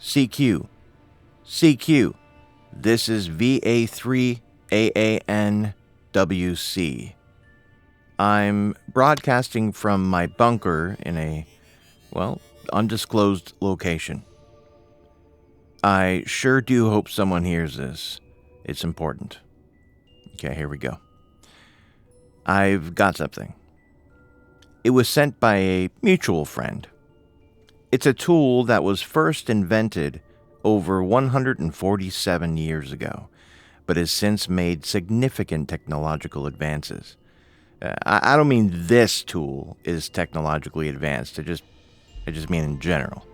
CQ. CQ. This is VA3AANWC. I'm broadcasting from my bunker in a, undisclosed location. I sure do hope someone hears this. It's important. Okay, here we go. I've got something. It was sent by a mutual friend. It's a tool that was first invented over 147 years ago, but has since made significant technological advances. I don't mean this tool is technologically advanced. I just mean in general.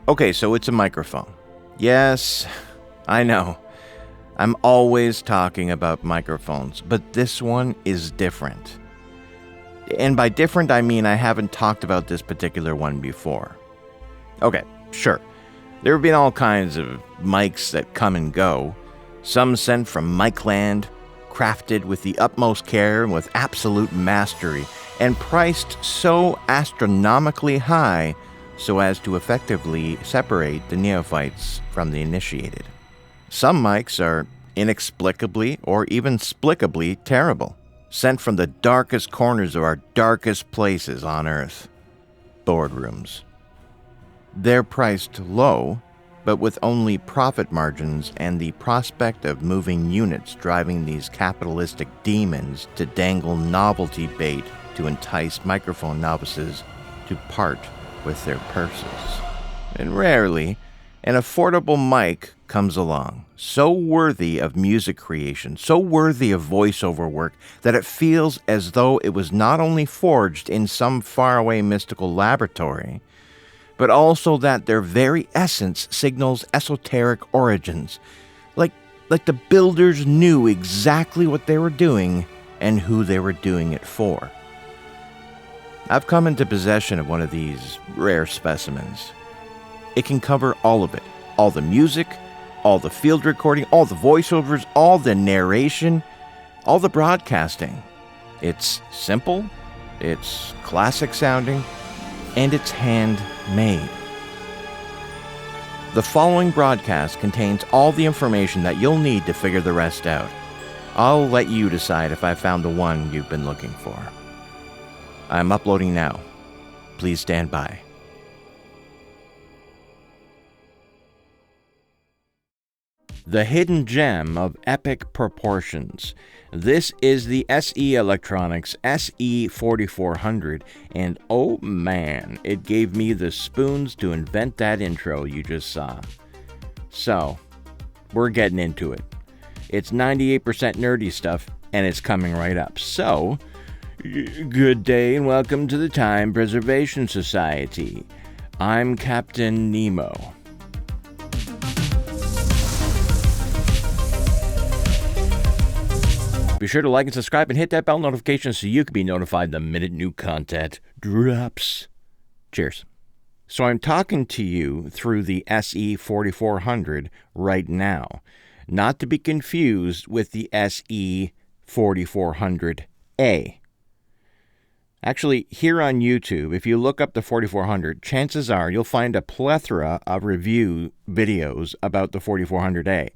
Okay, so it's a microphone. Yes, I know. I'm always talking about microphones, but this one is different. And by different, I mean I haven't talked about this particular one before. Okay, sure. There have been all kinds of mics that come and go. Some sent from Micland, crafted with the utmost care and with absolute mastery, and priced so astronomically high so as to effectively separate the neophytes from the initiated. Some mics are inexplicably or even splicably terrible, sent from the darkest corners of our darkest places on Earth, boardrooms. They're priced low, but with only profit margins and the prospect of moving units driving these capitalistic demons to dangle novelty bait to entice microphone novices to part with their purses. And rarely, an affordable mic comes along, so worthy of music creation, so worthy of voiceover work, that it feels as though it was not only forged in some faraway mystical laboratory, but also that their very essence signals esoteric origins, like the builders knew exactly what they were doing and who they were doing it for. I've come into possession of one of these rare specimens. It can cover all of it, all the music, all the field recording, all the voiceovers, all the narration, all the broadcasting. It's simple, it's classic sounding, and it's handmade. The following broadcast contains all the information that you'll need to figure the rest out. I'll let you decide if I found the one you've been looking for. I'm uploading now. Please stand by. The hidden gem of epic proportions. This is the SE Electronics sE4400, and oh man, it gave me the spoons to invent that intro you just saw. So, we're getting into it. It's 98% nerdy stuff, and it's coming right up. So, good day and welcome to the Time Preservation Society. I'm Captain Nemo. Be sure to like and subscribe and hit that bell notification so you can be notified the minute new content drops. Cheers. So I'm talking to you through the sE4400 right now, not to be confused with the sE4400A. Actually, here on YouTube, if you look up the 4400, chances are you'll find a plethora of review videos about the 4400A.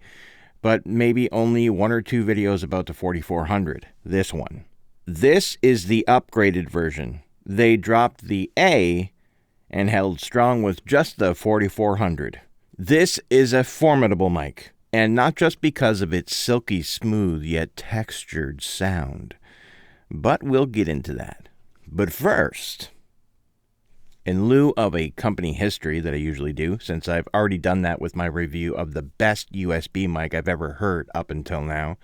But maybe only one or two videos about the 4400, this one. This is the upgraded version. They dropped the A and held strong with just the 4400. This is a formidable mic, and not just because of its silky smooth yet textured sound. But we'll get into that. But first, in lieu of a company history that I usually do, since I've already done that with my review of the best USB mic I've ever heard up until now,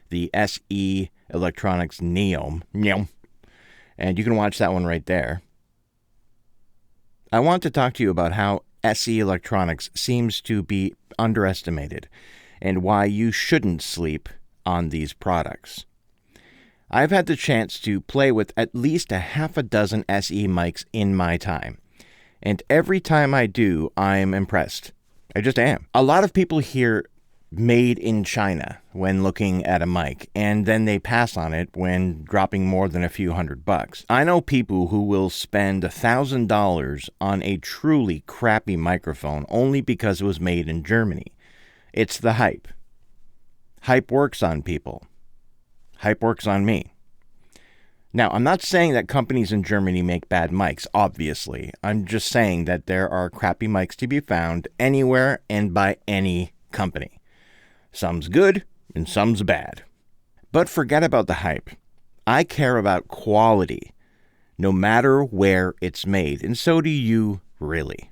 the SE Electronics Neom, and you can watch that one right there. I want to talk to you about how SE Electronics seems to be underestimated and why you shouldn't sleep on these products. I've had the chance to play with at least a half a dozen SE mics in my time, and every time I do, I'm impressed. I just am. A lot of people hear made in China when looking at a mic, and then they pass on it when dropping more than a few $100. I know people who will spend $1,000 on a truly crappy microphone only because it was made in Germany. It's the hype. Hype works on people. Hype works on me. Now, I'm not saying that companies in Germany make bad mics, obviously. I'm just saying that there are crappy mics to be found anywhere and by any company. Some's good and some's bad. But forget about the hype. I care about quality, no matter where it's made, and so do you, really.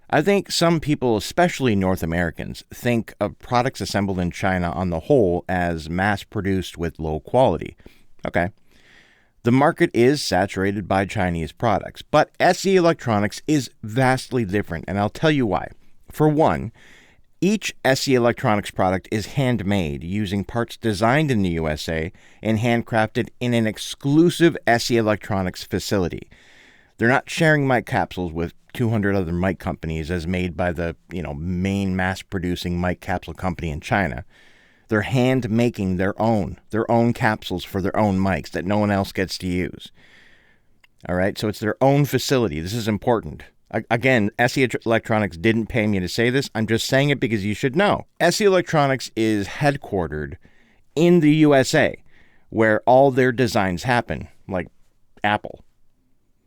I think some people, especially North Americans, think of products assembled in China on the whole as mass-produced with low quality. Okay. The market is saturated by Chinese products, but SE Electronics is vastly different, and I'll tell you why. For one, each SE Electronics product is handmade using parts designed in the USA and handcrafted in an exclusive SE Electronics facility. They're not sharing mic capsules with 200 other mic companies as made by the, main mass-producing mic capsule company in China. They're hand-making their own capsules for their own mics that no one else gets to use. All right, so it's their own facility. This is important. Again, SE Electronics didn't pay me to say this. I'm just saying it because you should know. SE Electronics is headquartered in the USA, where all their designs happen, like Apple.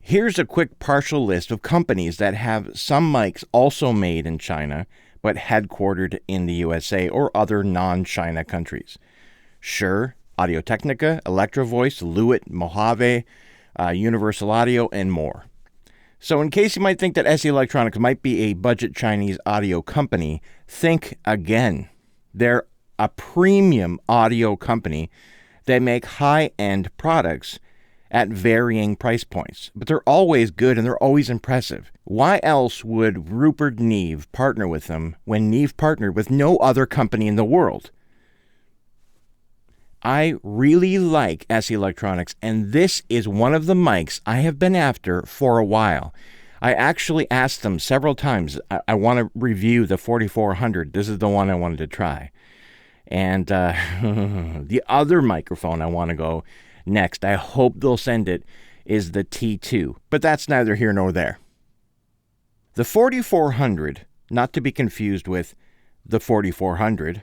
Here's a quick partial list of companies that have some mics also made in China, but headquartered in the USA or other non-China countries. Shure, Audio-Technica, Electro-Voice, Lewitt, Mojave, Universal Audio, and more. So in case you might think that SE Electronics might be a budget Chinese audio company, think again. They're a premium audio company that make high-end products at varying price points. But they're always good and they're always impressive. Why else would Rupert Neve partner with them when Neve partnered with no other company in the world? I really like SE Electronics, and this is one of the mics I have been after for a while. I actually asked them several times, I want to review the 4400. This is the one I wanted to try. And the other microphone I want to go next, I hope they'll send it, is the T2. But that's neither here nor there. The 4400, not to be confused with the 4400,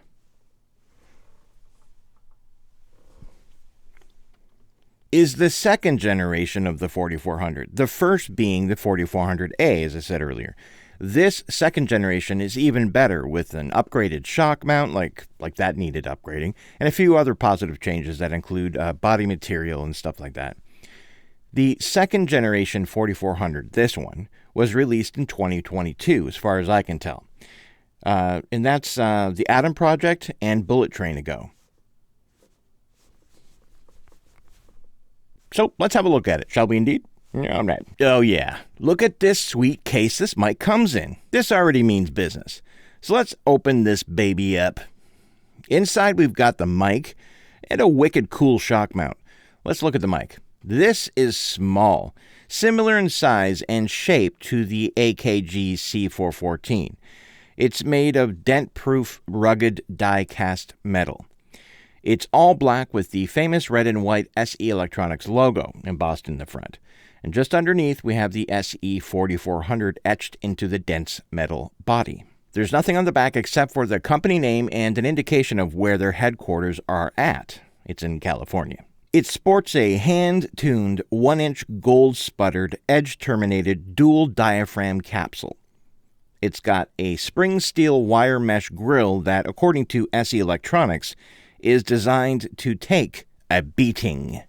is the second generation of the 4400, the first being the 4400A, as I said earlier. This second generation is even better with an upgraded shock mount, like that needed upgrading, and a few other positive changes that include body material and stuff like that. The second generation 4400, this one, was released in 2022, as far as I can tell. And that's the Atom Project and Bullet Train ago. So let's have a look at it, shall we indeed? All right. Oh yeah, look at this sweet case this mic comes in. This already means business. So let's open this baby up. Inside we've got the mic and a wicked cool shock mount. Let's look at the mic. This is small, similar in size and shape to the AKG C414. It's made of dent-proof, rugged die-cast metal. It's all black with the famous red and white SE Electronics logo embossed in the front. And just underneath, we have the sE4400 etched into the dense metal body. There's nothing on the back except for the company name and an indication of where their headquarters are at. It's in California. It sports a hand-tuned 1-inch gold-sputtered, edge-terminated dual diaphragm capsule. It's got a spring steel wire mesh grill that, according to SE Electronics, is designed to take a beating.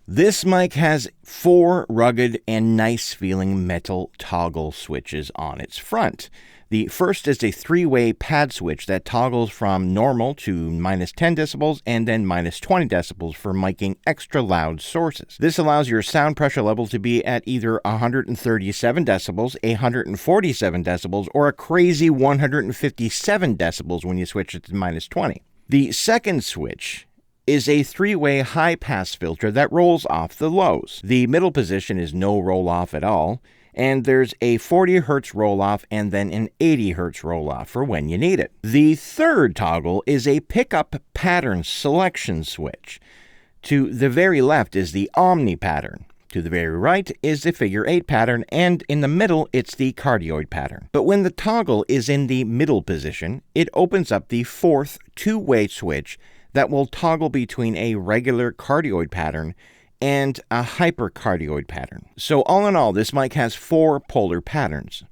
This mic has 4 rugged and nice-feeling metal toggle switches on its front. The first is a 3-way pad switch that toggles from normal to -10 decibels and then -20 decibels for miking extra loud sources. This allows your sound pressure level to be at either 137 decibels, 147 decibels, or a crazy 157 decibels when you switch it to -20. The second switch is a 3-way high-pass filter that rolls off the lows. The middle position is no roll-off at all, And there's a 40 Hz roll-off and then an 80 Hz roll-off for when you need it. The third toggle is a pickup pattern selection switch. To the very left is the Omni pattern. To the very right is the figure 8 pattern, and in the middle it's the cardioid pattern. But when the toggle is in the middle position, it opens up the fourth two-way switch that will toggle between a regular cardioid pattern and a hypercardioid pattern. So all in all, this mic has 4 polar patterns.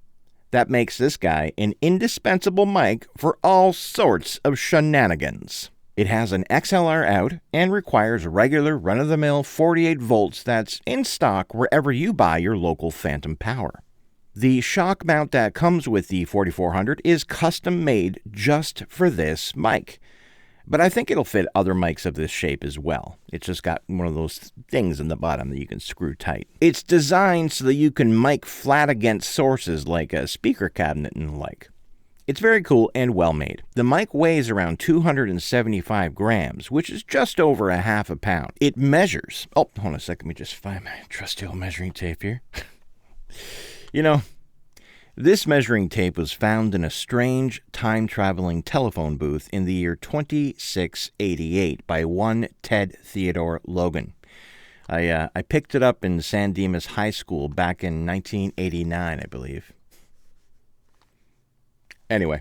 That makes this guy an indispensable mic for all sorts of shenanigans. It has an XLR out and requires regular run-of-the-mill 48 volts that's in stock wherever you buy your local phantom power. The shock mount that comes with the 4400 is custom made just for this mic. But I think it'll fit other mics of this shape as well. It's just got one of those things in the bottom that you can screw tight. It's designed so that you can mic flat against sources like a speaker cabinet and the like. It's very cool and well made. The mic weighs around 275 grams, which is just over a half a pound. It measures... Oh, hold on a second. Let me just find my trusty old measuring tape here. You know, this measuring tape was found in a strange time-traveling telephone booth in the year 2688 by one Ted Theodore Logan. I picked it up in San Dimas High School back in 1989, I believe. Anyway,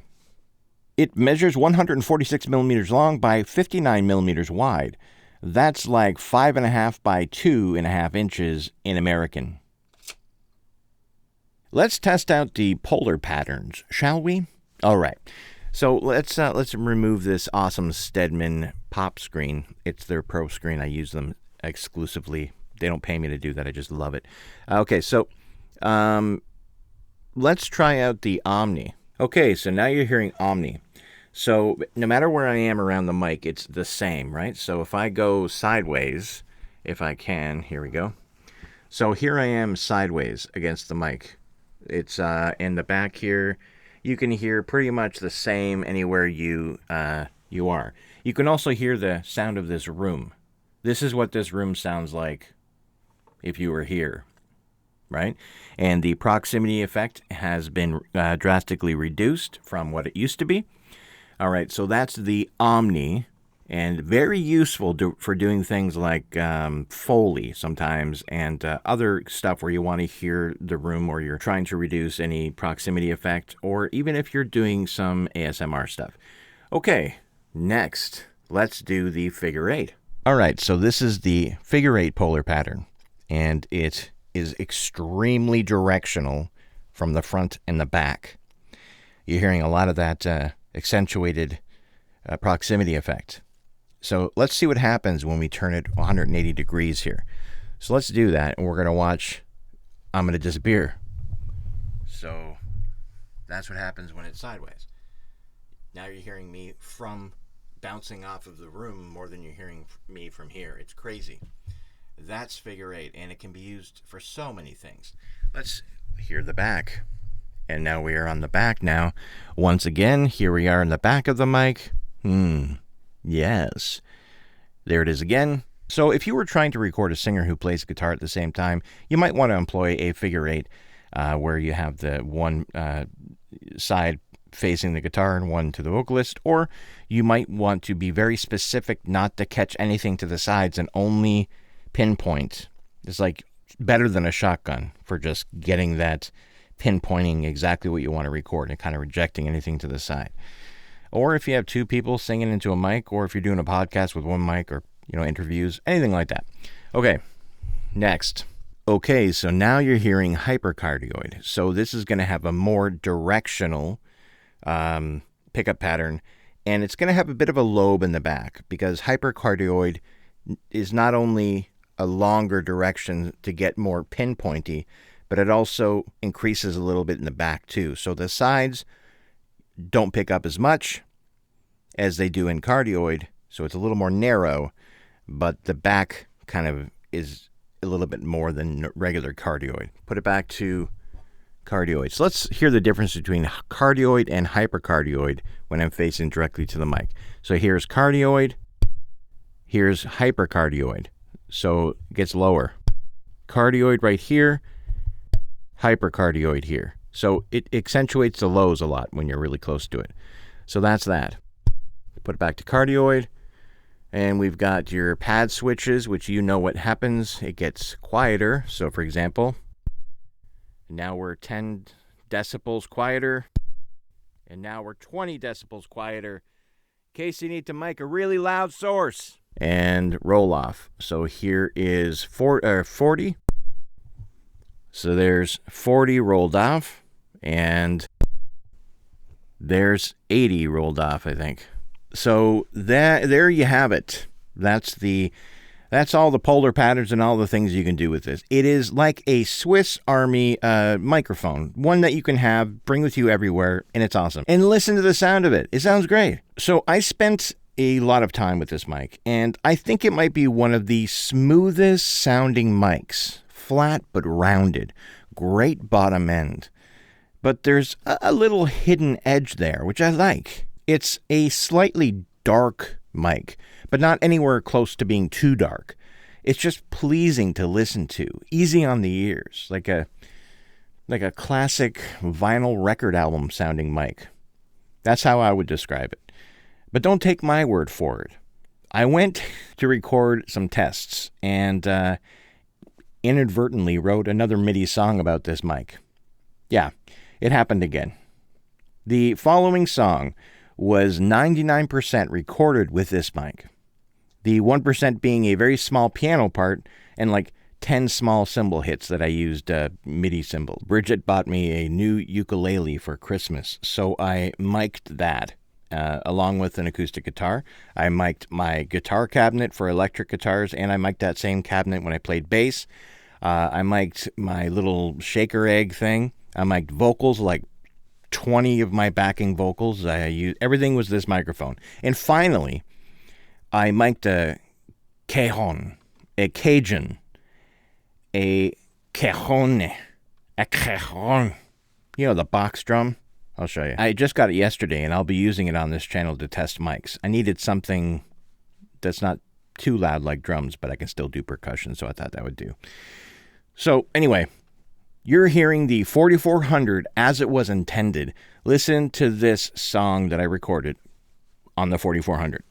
it measures 146 millimeters long by 59 millimeters wide. That's like 5.5 by 2.5 inches in American. Let's test out the polar patterns, shall we? All right. So let's remove this awesome Stedman pop screen. It's their pro screen. I use them exclusively. They don't pay me to do that. I just love it. Okay, so let's try out the Omni. Okay, so now you're hearing Omni. So no matter where I am around the mic, it's the same, right? So if I go sideways, if I can, here we go. So here I am sideways against the mic. It's in the back here. You can hear pretty much the same anywhere you are. You can also hear the sound of this room. This is what this room sounds like if you were here. Right? And the proximity effect has been drastically reduced from what it used to be. All right, so that's the Omni, and very useful for doing things like Foley sometimes and other stuff where you want to hear the room or you're trying to reduce any proximity effect, or even if you're doing some ASMR stuff. Okay, next, let's do the figure 8. All right, so this is the figure 8 polar pattern, and it is extremely directional from the front and the back. You're hearing a lot of that accentuated proximity effect. So let's see what happens when we turn it 180 degrees here. So let's do that, and we're going to watch I'm going to disappear. So that's what happens when it's sideways. Now you're hearing me from bouncing off of the room more than you're hearing me from here. It's crazy. That's figure 8, and it can be used for so many things. Let's hear the back. And now we are on the back now. Once again, here we are in the back of the mic. Yes. There it is again. So if you were trying to record a singer who plays guitar at the same time, you might want to employ a figure 8 where you have the one side facing the guitar and one to the vocalist, or you might want to be very specific not to catch anything to the sides and only pinpoint. It's like better than a shotgun for just getting that pinpointing exactly what you want to record and kind of rejecting anything to the side. Or if you have two people singing into a mic, or if you're doing a podcast with one mic, or interviews, anything like that. Okay, next. Okay, so now you're hearing hypercardioid. So this is going to have a more directional pickup pattern, and it's going to have a bit of a lobe in the back, because hypercardioid is not only a longer direction to get more pinpointy, but it also increases a little bit in the back too. So the sides don't pick up as much as they do in cardioid, so it's a little more narrow, but the back kind of is a little bit more than regular cardioid. Put it back to cardioid. So let's hear the difference between cardioid and hypercardioid when I'm facing directly to the mic. So here's cardioid, here's hypercardioid. So it gets lower. Cardioid right here, hypercardioid here. So it accentuates the lows a lot when you're really close to it. So that's that. Put it back to cardioid. And we've got your pad switches, which you know what happens. It gets quieter. So for example, now we're 10 decibels quieter. And now we're 20 decibels quieter. In case you need to mic a really loud source. And roll off. So here is 40. So there's 40 rolled off. And there's 80 rolled off, I think. So there you have it. That's all the polar patterns and all the things you can do with this. It is like a Swiss Army microphone, one that you can bring with you everywhere, and it's awesome. And listen to the sound of it. It sounds great. So I spent a lot of time with this mic, and I think it might be one of the smoothest sounding mics. Flat but rounded. Great bottom end. But there's a little hidden edge there, which I like. It's a slightly dark mic, but not anywhere close to being too dark. It's just pleasing to listen to, easy on the ears, like a classic vinyl record album sounding mic. That's how I would describe it. But don't take my word for it. I went to record some tests and inadvertently wrote another MIDI song about this mic. Yeah, it happened again. The following song was 99% recorded with this mic. The 1% being a very small piano part and like 10 small cymbal hits that I used MIDI cymbal. Bridget bought me a new ukulele for Christmas, so I mic'd that along with an acoustic guitar. I mic'd my guitar cabinet for electric guitars, and I mic'd that same cabinet when I played bass. I mic'd my little shaker egg thing. I mic'd vocals, like 20 of my backing vocals. I used everything was this microphone. And finally, I mic'd a cajon, a Cajun, a cajon, a cajon. You know, the box drum? I'll show you. I just got it yesterday, and I'll be using it on this channel to test mics. I needed something that's not too loud like drums, but I can still do percussion, so I thought that would do. So anyway, you're hearing the 4400 as it was intended. Listen to this song that I recorded on the 4400.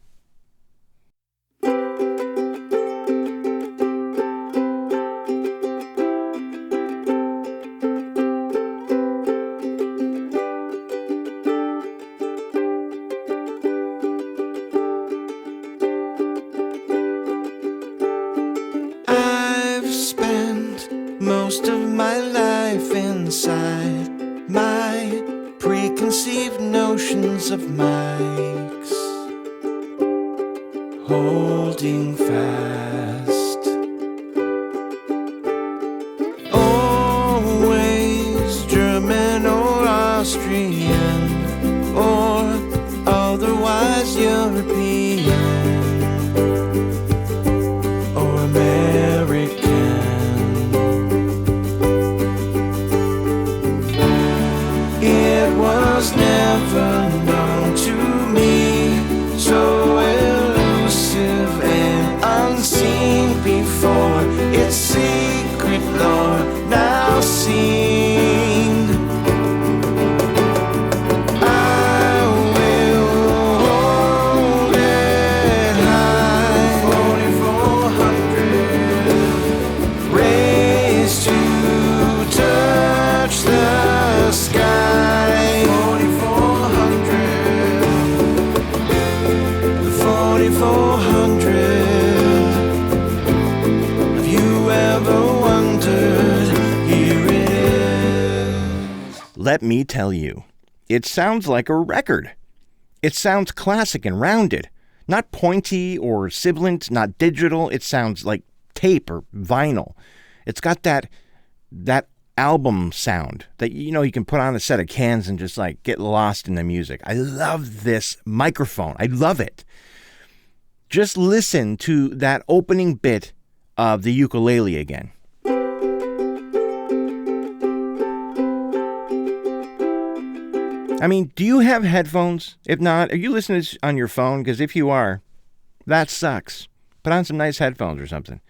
Most of my life inside my preconceived notions of mics, holding fast, always German or Austrian or otherwise European or American. Was never known to me, so elusive and unseen before. Its secret lore now seen. I will hold it high. 4400 raised to touch the sky. 4400. Have you ever wondered? Here it is. Let me tell you, it sounds like a record. It sounds classic and rounded, not pointy or sibilant, not digital. It sounds like tape or vinyl. It's got that album sound that, you know, you can put on a set of cans and just like get lost in the music. I love this microphone. I love it. Just listen to that opening bit of the ukulele again. I mean, do you have headphones? If not, are you listening to this on your phone? Because if you are, that sucks. Put on some nice headphones or something.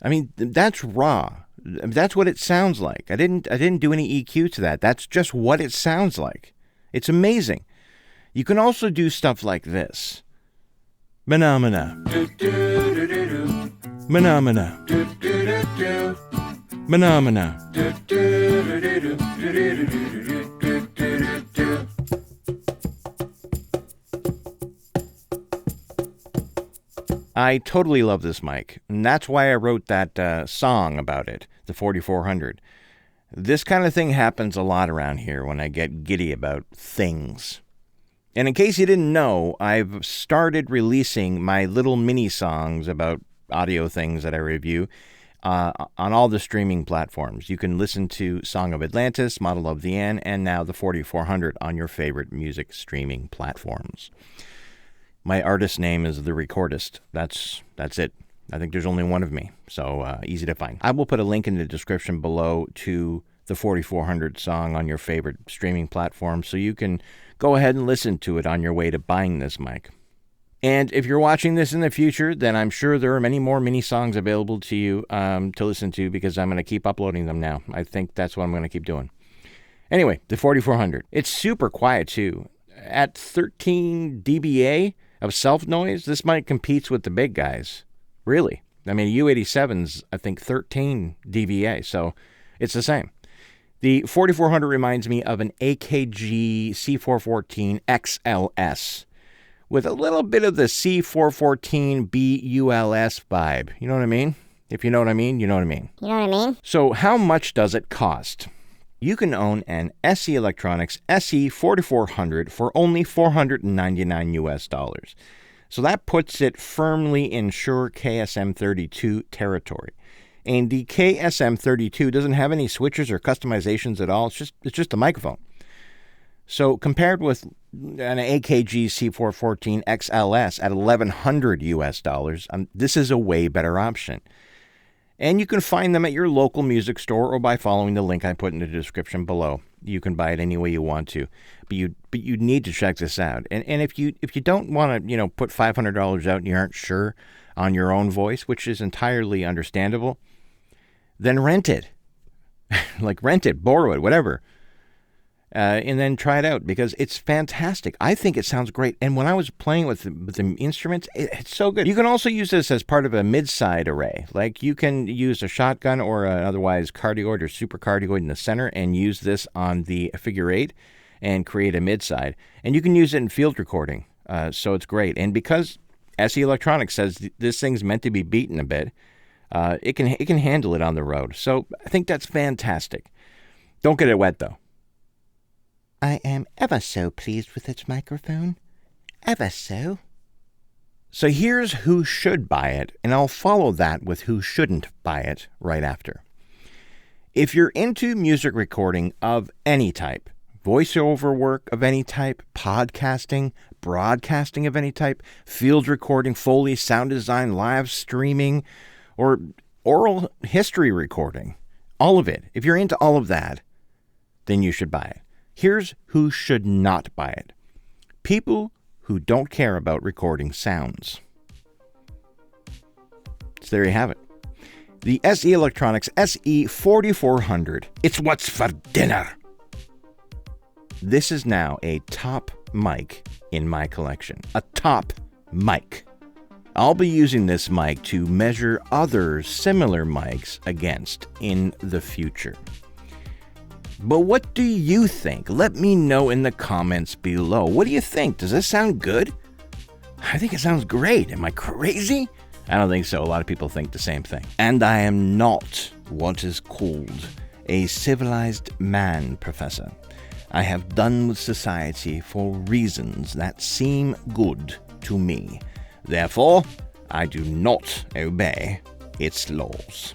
I mean, that's raw. That's what it sounds like. I didn't do any EQ to that. That's just what it sounds like. It's amazing. You can also do stuff like this. Mah Nà Mah Nà. Mah Nà Mah Nà. Mah Nà Mah Nà. I totally love this mic, and that's why I wrote that song about it, the 4400. This kind of thing happens a lot around here when I get giddy about things. And in case you didn't know, I've started releasing my little mini songs about audio things that I review on all the streaming platforms. You can listen to Song of Atlantis, Model of the N, and now the 4400 on your favorite music streaming platforms. My artist name is The Recordist. That's it. I think there's only one of me, so easy to find. I will put a link in the description below to the 4400 song on your favorite streaming platform, so you can go ahead and listen to it on your way to buying this mic. And if you're watching this in the future, then I'm sure there are many more mini songs available to you to listen to, because I'm going to keep uploading them now. I think that's what I'm going to keep doing. Anyway, the 4400. It's super quiet, too. At 13 dBA of self-noise, this mic competes with the big guys. Really. I mean, U87's, I think, 13 dBA, so it's the same. The 4400 reminds me of an AKG sE414 XLS with a little bit of the sE414 BULS vibe. You know what I mean? If you know what I mean, you know what I mean. You know what I mean? So how much does it cost? You can own an SE Electronics sE4400 for only $499. So that puts it firmly in Shure KSM32 territory. And the KSM32 doesn't have any switches or customizations at all. It's just a microphone. So compared with an AKG sE414 XLS at $1,100, this is a way better option. And you can find them at your local music store or by following the link I put in the description below. You can buy it any way you want to, but you need to check this out. And if you don't want to put $500 out and you aren't sure on your own voice, which is entirely understandable, then rent it, rent it, borrow it, whatever. And then try it out, because it's fantastic. I think it sounds great. And when I was playing with the instruments, it's so good. You can also use this as part of a mid-side array. Like, you can use a shotgun or an otherwise cardioid or super cardioid in the center and use this on the figure 8 and create a mid-side. And you can use it in field recording, so it's great. And because SE Electronics says this thing's meant to be beaten a bit, it can handle it on the road. So I think that's fantastic. Don't get it wet, though. I am ever so pleased with its microphone. Ever so. So here's who should buy it, and I'll follow that with who shouldn't buy it right after. If you're into music recording of any type, voiceover work of any type, podcasting, broadcasting of any type, field recording, Foley, sound design, live streaming, or oral history recording, all of it, if you're into all of that, then you should buy it. Here's who should not buy it. People who don't care about recording sounds. So there you have it. The SE Electronics sE4400. It's what's for dinner. This is now a top mic in my collection. A top mic. I'll be using this mic to measure other similar mics against in the future. But what do you think? Let me know in the comments below. What do you think? Does this sound good? I think it sounds great. Am I crazy? I don't think so. A lot of people think the same thing. And I am not what is called a civilized man, Professor. I have done with society for reasons that seem good to me. Therefore, I do not obey its laws.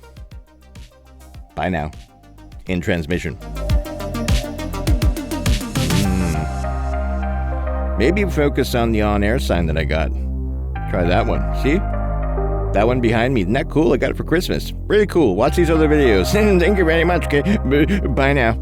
Bye now. In transmission. Maybe focus on the on-air sign that I got. Try that one. See? That one behind me. Isn't that cool? I got it for Christmas. Really cool. Watch these other videos. Thank you very much. Okay? Bye now.